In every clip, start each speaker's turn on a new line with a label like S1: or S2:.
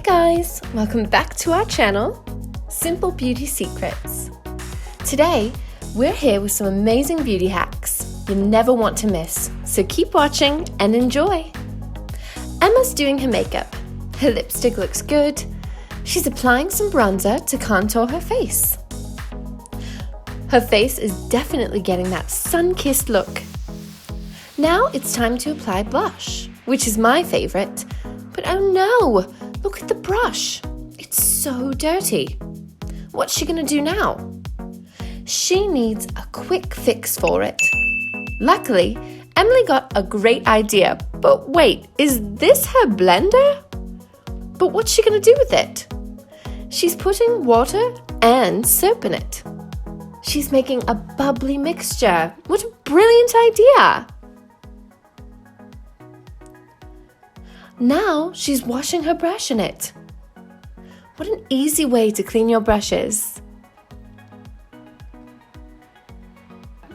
S1: guys, welcome back to our channel, Simple Beauty Secrets. Today, we're here with some amazing beauty hacks you never want to miss, so keep watching and enjoy. Emma's doing her makeup. Her lipstick looks good. She's applying some bronzer to contour her face. Her face is definitely getting that sun-kissed look. Now it's time to apply blush, which is my favorite. But oh no, look at the brush. It's so dirty. What's she gonna do now? She needs a quick fix for it. Luckily, Emily got a great idea. But wait, is this her blender? But what's she gonna do with it? She's putting water and soap in it. She's making a bubbly mixture. What a brilliant idea! Now she's washing her brush in it. What an easy way to clean your brushes.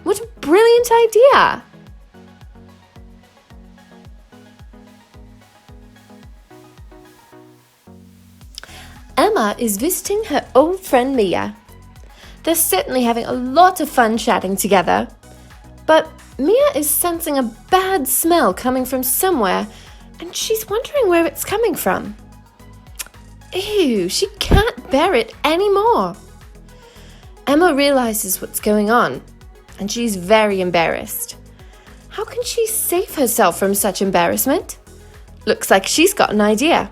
S1: What a brilliant idea! Emma is visiting her old friend Mia. They're certainly having a lot of fun chatting together. But Mia is sensing a bad smell coming from somewhere, and she's wondering where it's coming from. Ew, she can't bear it anymore. Emma realizes what's going on, and she's very embarrassed. How can she save herself from such embarrassment? Looks like she's got an idea.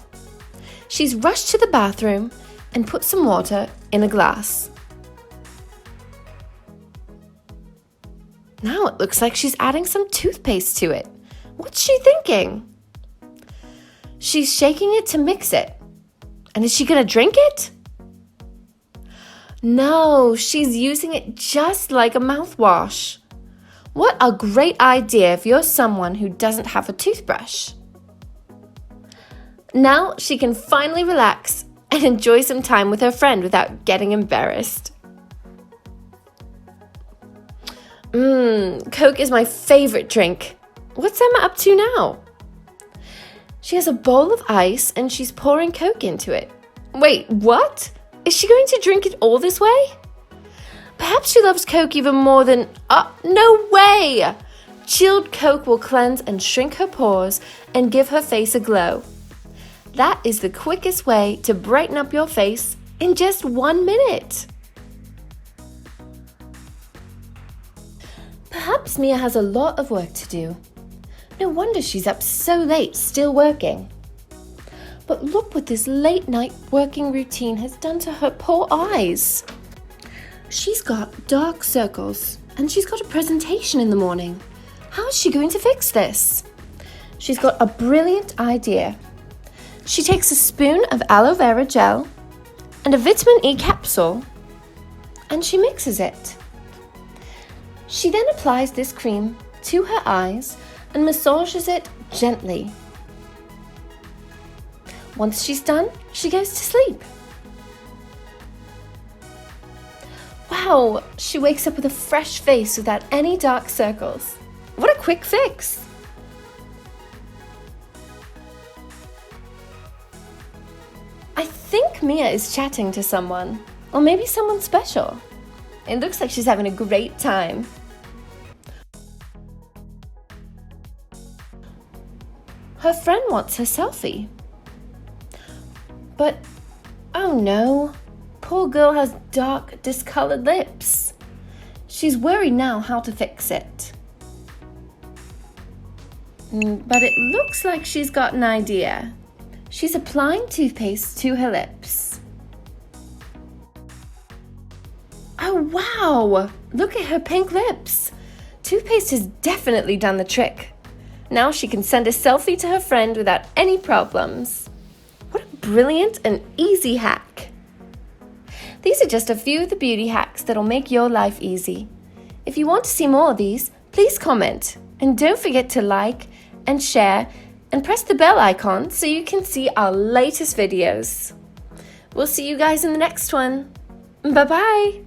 S1: She's rushed to the bathroom and put some water in a glass. Now it looks like she's adding some toothpaste to it. What's she thinking? She's shaking it to mix it. And is she gonna drink it? No, she's using it just like a mouthwash. What a great idea if you're someone who doesn't have a toothbrush. Now she can finally relax and enjoy some time with her friend without getting embarrassed. Coke is my favorite drink. What's Emma up to now? She has a bowl of ice and she's pouring Coke into it. Wait, what? Is she going to drink it all this way? Perhaps she loves Coke even more than... no way! Chilled Coke will cleanse and shrink her pores and give her face a glow. That is the quickest way to brighten up your face in just 1 minute. Perhaps Mia has a lot of work to do. No wonder she's up so late, still working. But look what this late night working routine has done to her poor eyes. She's got dark circles and she's got a presentation in the morning. How is she going to fix this? She's got a brilliant idea. She takes a spoon of aloe vera gel and a vitamin E capsule and she mixes it. She then applies this cream to her eyes and massages it gently. Once she's done, she goes to sleep. Wow, she wakes up with a fresh face without any dark circles. What a quick fix! I think Mia is chatting to someone, or maybe someone special. It looks like she's having a great time. Her friend wants her selfie. But, oh no, poor girl has dark, discolored lips. She's worried now how to fix it. But it looks like she's got an idea. She's applying toothpaste to her lips. Oh wow, look at her pink lips. Toothpaste has definitely done the trick. Now she can send a selfie to her friend without any problems. What a brilliant and easy hack. These are just a few of the beauty hacks that'll make your life easy. If you want to see more of these, please comment. And don't forget to like and share and press the bell icon so you can see our latest videos. We'll see you guys in the next one. Bye-bye.